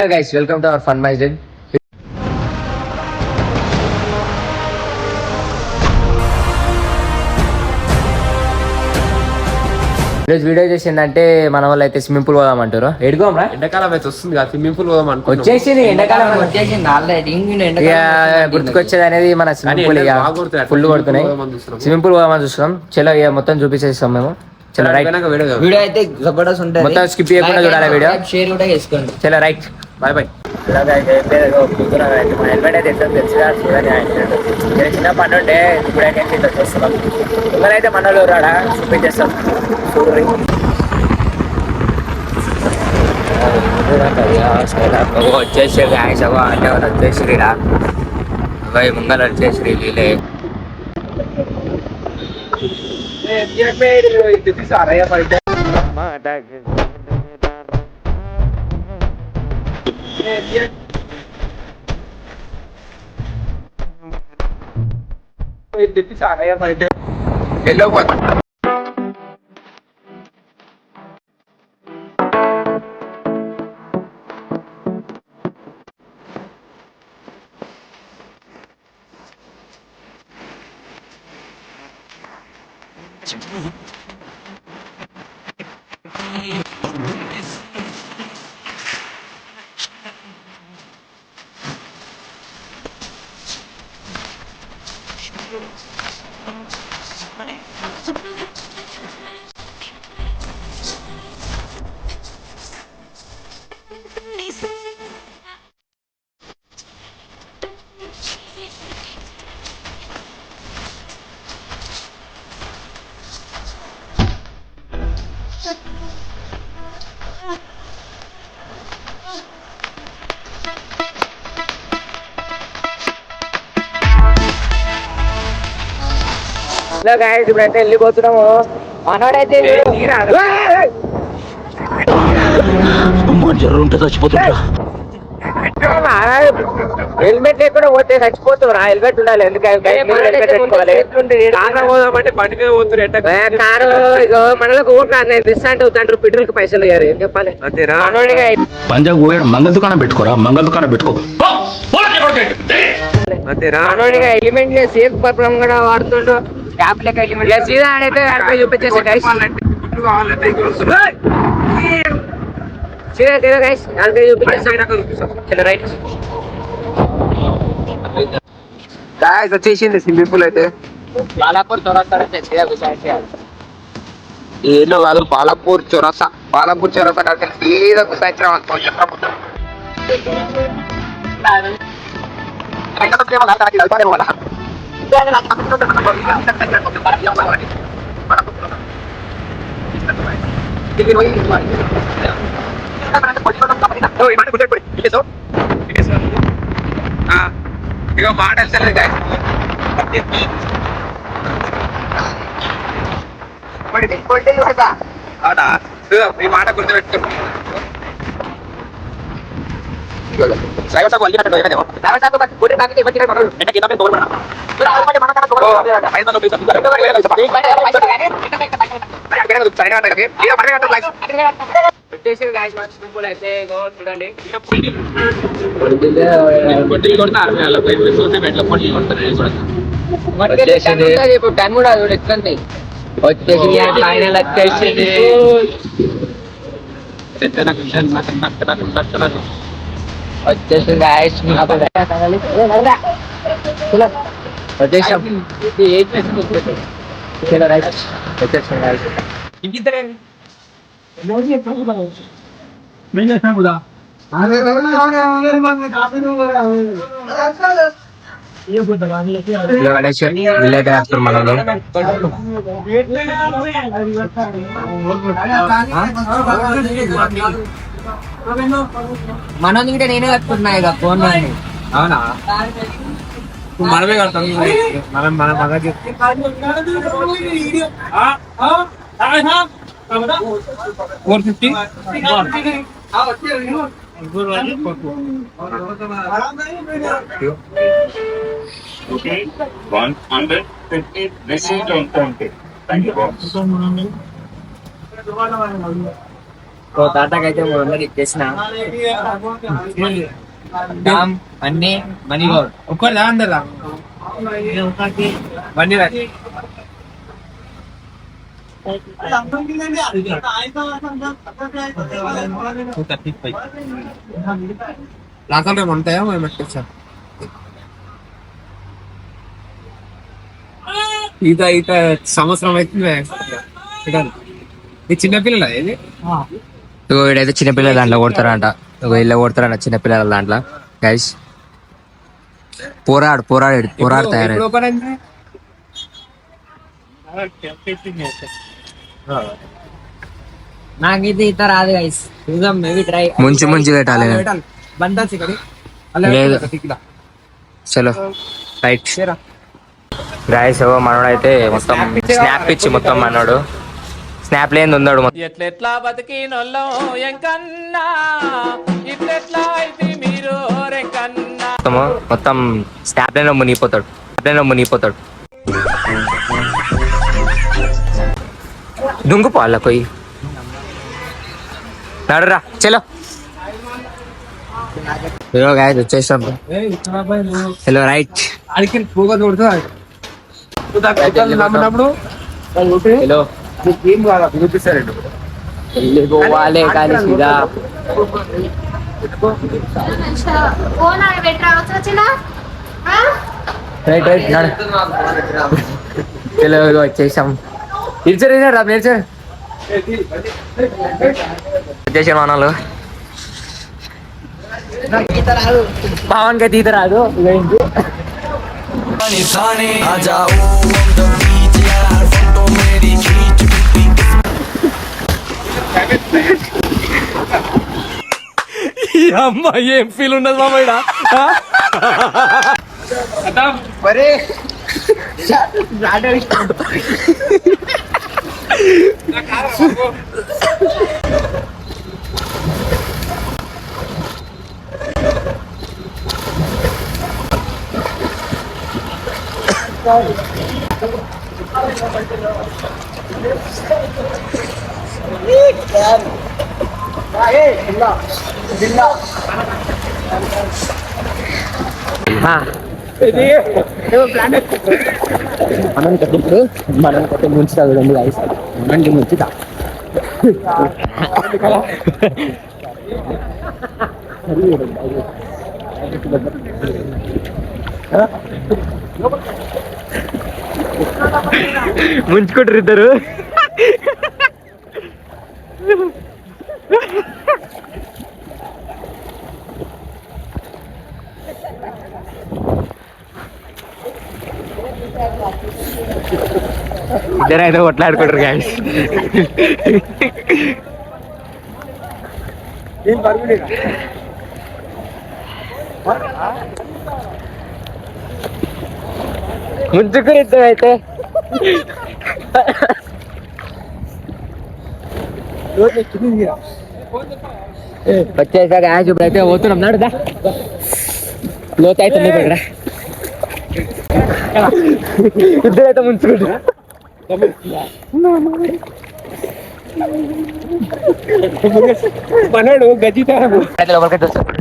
Hello guys, welcome to our fun Majid. ఈరోజు video చేసిందంటే మన వాళ్ళు అయితే స్విమ్మింగ్ పూల్ పోదామంటారు. ఎడుకోమరా ఎండాకాలం అయితే వస్తుంది కదా, స్విమ్మింగ్ పూల్ పోదాం అనుకుంటున్నాం. వచ్చేసింది ఎండాకాలం వచ్చేసింది ఆల్రెడీ. గుర్తుకొచ్చేది అనేది మన స్విమ్మింగ్ పూల్ ఫుల్ కొడుతున్నాయి. స్విమ్మింగ్ పూల్ పోదామని చూస్తున్నాం. చలో ఇక మొత్తం చూపించేస్తాం మేము. చలో రైట్. వీడియో అయితే జబర్దస్త్ ఉంటుంది, మొత్తం స్కిప్ చేయకుండా చూడాలి వీడియో. షేర్ కూడా చేసుకోండి. చలో రైట్, బాయ్ బాయ్. హెల్మెట్ అయితే ఎట్లా తెలుసుగా చూడండి. చిన్న పని ఉంటే ఇప్పుడైతే ఇట్లా చూస్తున్నాం. ఇక్కడైతే మనలో రాడా చూపించేస్తాం. వచ్చేసి గాయసవా అంటే వాళ్ళు వచ్చేసిరా ముంగలు వచ్చేసి వీళ్ళే. ఇప్పుడైతే వెళ్ళిపోతున్నాము. మనోడైతే హెల్మెట్ లేకుండా పోతే చచ్చిపోతావురా. హెల్మెట్ ఉండాలి. ఎందుకంటే కారు మనలకు డిస్కౌంట్ అవుతాంటారు. పెట్రోల్ కి పైసలు ఏం చెప్పాలి. మంగళ దుకాణం పెట్టుకోరా, మంగళ దుకాణం పెట్టుకో. మనోడిగా ఎలిమెంట్ సేఫ్ పర్పస్ కూడా వాడుతుండ్రు. ట్యాప్ లెక్క ఎలిమెంట్ సీదా ఆడైతే చూపించేసి సీదా గైస్ దానిపై చూపించేస్తాం. రైట్ గాయస్ వచ్చేసింది స్విమ్మింగ్ పూల్ అయితే. బాలాపూర్ చౌరస్తా ఏదో కాదు, బాలాపూర్ చౌరస్తా. బాలాపూర్ చౌరస్తా కాదు, సీదా గుసాయించడం అనుకోండి. ఇక మాట వస్తలేదు అవునా, ఈ మాట గుర్తుపెట్టుకో. టైం కూడా ఎట్లండి వచ్చేసి ఫైనల్ వచ్చేసింది. మనోజ్ గిట్ట నేనే కట్టుకున్నా ఇక ఫోన్. అవునా, మనమే కడతాం. మనం మన మగ 450 150 received on 20. Thank you. ఓ తాతకైతే 300 ఇచ్చేసిన దామ్ అన్ని మనీ గౌడ్ ఒక్కటి దా అందరా మనీ లాకల్ ఉంటాయా పెట్టా ఈత ఈత సంవత్సరం అవుతుంది ఈ చిన్నపిల్లల ఇది ఇగో వీడైతే చిన్నపిల్లల దాంట్లో కొడతారంట. ఇగో ఇలా కొడతారంట చిన్నపిల్లల దాంట్లో. గైస్ పోరాడు తయారై నాకైతే ఈత రాదు గైస్. చూద్దాం మేబీ ట్రై. ముంచి పెట్టాలి. లేదు చలో రైట్ గాయస్. మనోడు అయితే మొత్తం స్నాప్ ఇచ్చి మొత్తం మనోడు స్నాప్ లేని ఉన్నాడు ఎట్లెట్లా బతికినోళ్ళో ఎంకన్నా ఇట్లెట్లా అయితే మీరు రెక్కన్నా మొత్తం స్నాప్ లైన్ మునిగిపోతాడు. దుంగుపో అలా కొయ్యి నడురా చలో. హలో గాయస్ వచ్చేసాం. Hello right. అడికి పోగా చూడుతా నమ్మినప్పుడు హలో చూపిస్తారండి పోవాలి కానీ సీదా రైట్ చలో వచ్చేసాం. వచ్చేసాం మనలు. పవన్ కి తీత రాదు. అమ్మా ఏం ఫీల్ ఉన్నది మామయ్య. మనం కట్టే ముంచుతా చూడండి గాయస్. మనకి ముంచుతా ముంచుకుంటారు ఇద్దరు. ఇద్దరైతే కొట్లాడుకుంటారు గాయస్. ముంచుకుని ఇద్దరు అయితే వచ్చేసాక యాజ్ ఇప్పుడైతే పోతున్నాం. నడుదా లోతు అయితే ఇక్కడ ఇద్దరైతే ముంచుకుంటారు. మనోడు గజిత లోపలికైతే వస్తాడు.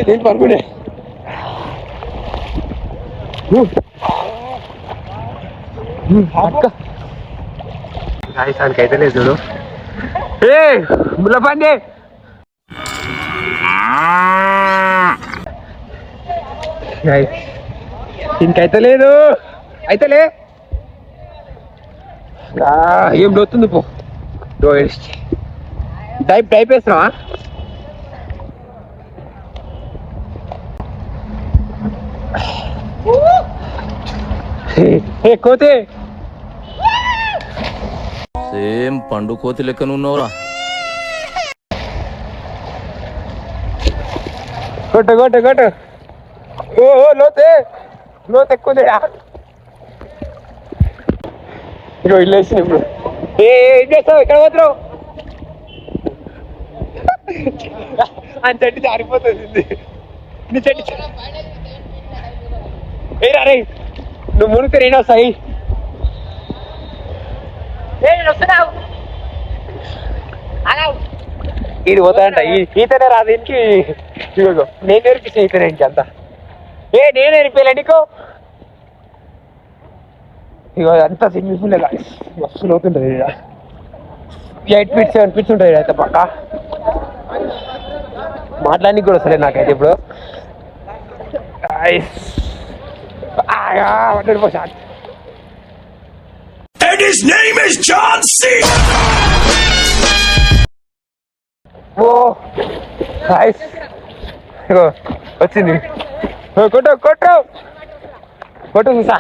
నేను పడుకునే రాజస్థాన్కి అయితే లేదు చూడు. ముల్లపండి ఇంకైతే లేదు. అయితేలే ఏం లోతుంది పో. టైప్ వేస్తున్నావా? కోతే సేమ్ పండు కోతి లెక్కన ఉన్నావురా. కొట్టు ఓ లోతే ఎక్కువ ఇగో ఇల్లు వేసింది ఇప్పుడు. ఏం చేస్తావు? ఎక్కడ పోతున్నావు? అని చెట్టు జారిపోతుంది. నీ చెట్టు ఏ రే నువ్వు మునిగితే నేను వస్తాయి ఇది పోతాడంట ఈతనే రాదు ఇంటికి నేను నేర్పించిన ఈతనే ఇంటి అంతా నేను నేర్పిలే నీకు ఇగో అంతా స్విమ్మింగ్ పూల్ మస్తు అవుతుంటది 8 feet 7 feet ఉంటుంది అయితే పక్క మాట్లాడానికి కూడా వస్తలేదు నాకైతే ఇప్పుడు And his name is John C. వచ్చింది కొట్టు కొట్టు కొట్టు చూసా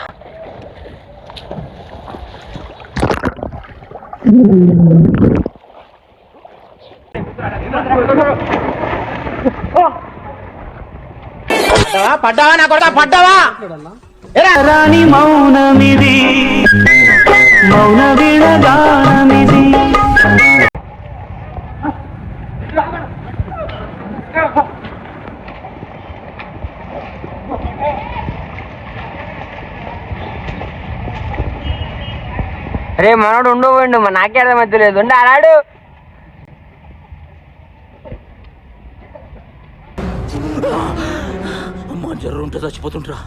పడ్డావా నా కొడతా పడ్డావా రాణి మౌనమిది మౌన విడగానమిది అరే మనోడు ఉండవు నాకే అర్థమైతే లేదు ఉండి ఆడాడు అమ్మా జర్ర ఉంటే చచ్చిపోతుంటరా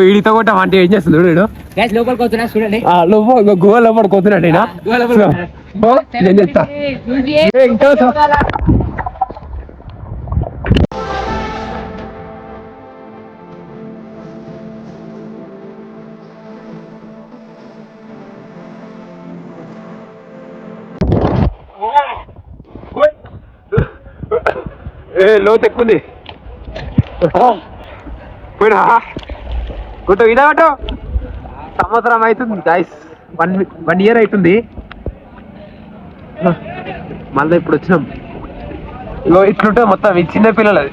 ఈడితో కొట్టాం అంటే ఏం చేస్తుంది వీడు లోపలికి వస్తున్నా చూడండి గుహ లోపల కొడుతున్నాడు నేను చెప్తా లోతు ఎక్కుంది పోయినా కొట్ట ఇదా కొట్టు సంవత్సరం అవుతుంది గాయస్ 1 year అవుతుంది మళ్ళీ ఇప్పుడు వచ్చినాం ఇగో ఇట్లుంటే మొత్తం ఈ చిన్న పిల్లలది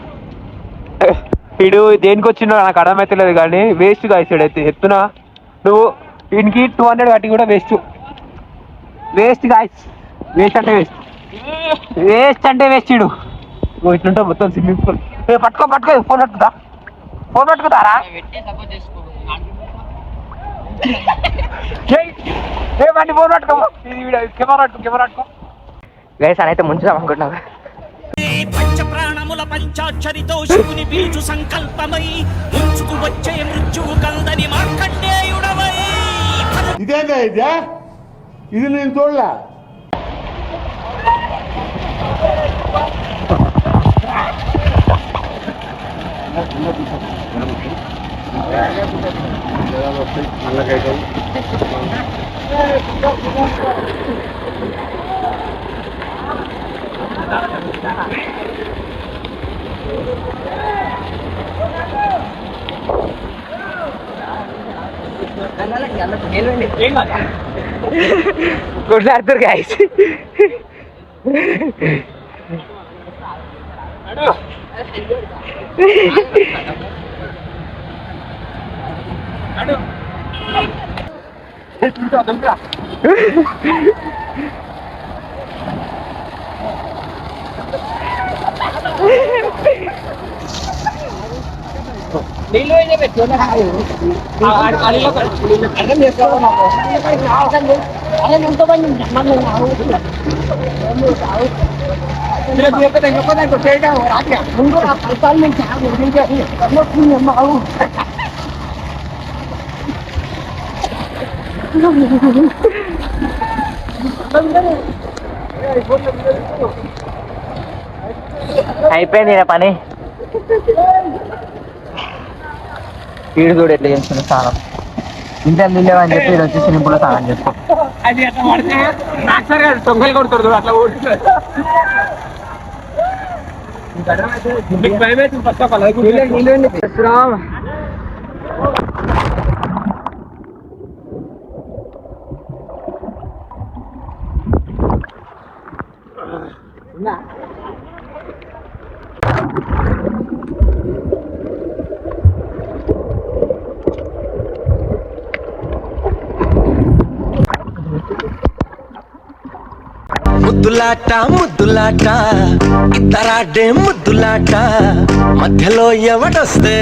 వీడు దేనికి వచ్చిండో నాకు అర్థమైతలేదు కానీ వేస్ట్ గాయస్ అయితే ఎత్తున నువ్వు వీనికి 200 కట్టి కూడా వేస్ట్ గాయస్ వేస్ట్ అంటే వేస్ట్ ఇడు నువ్వు ఇట్లుంటే మొత్తం స్విమ్మింగ్ పూల్ పట్టుకో ఫోన్ పట్టుకుతారా ఫోన్ పట్టుకో కెమెరా పట్టుకో గైస్ అని అయితే ముంచుదాం అనుకుంటున్నావు పంచ ప్రాణముల పంచాక్షరితో శివుని పిలుచు సంకల్పమై ముంచుకు వచ్చే మృత్యువు కందని మార్కండేయుడవై ఇదేందా ఇది నేను చూడలే కొట్లాడుతారు గాయస్ అయిపోయింది నా పని వీడు చూడు ఎట్లా చేస్తున్నా స్నానం ఇంట్లో నీళ్ళేవని చెప్పి వీడు వచ్చి స్విమ్మింగ్ పూల్ లో స్నానం చేస్తాం అది అట్లా పడితే తొంగలు కొడుతారు అట్లా చేస్తున్నాం ముద్దులాట ముద్దులాట ఇద్దరాడే ముద్దులాట మధ్యలో ఎవడొస్తే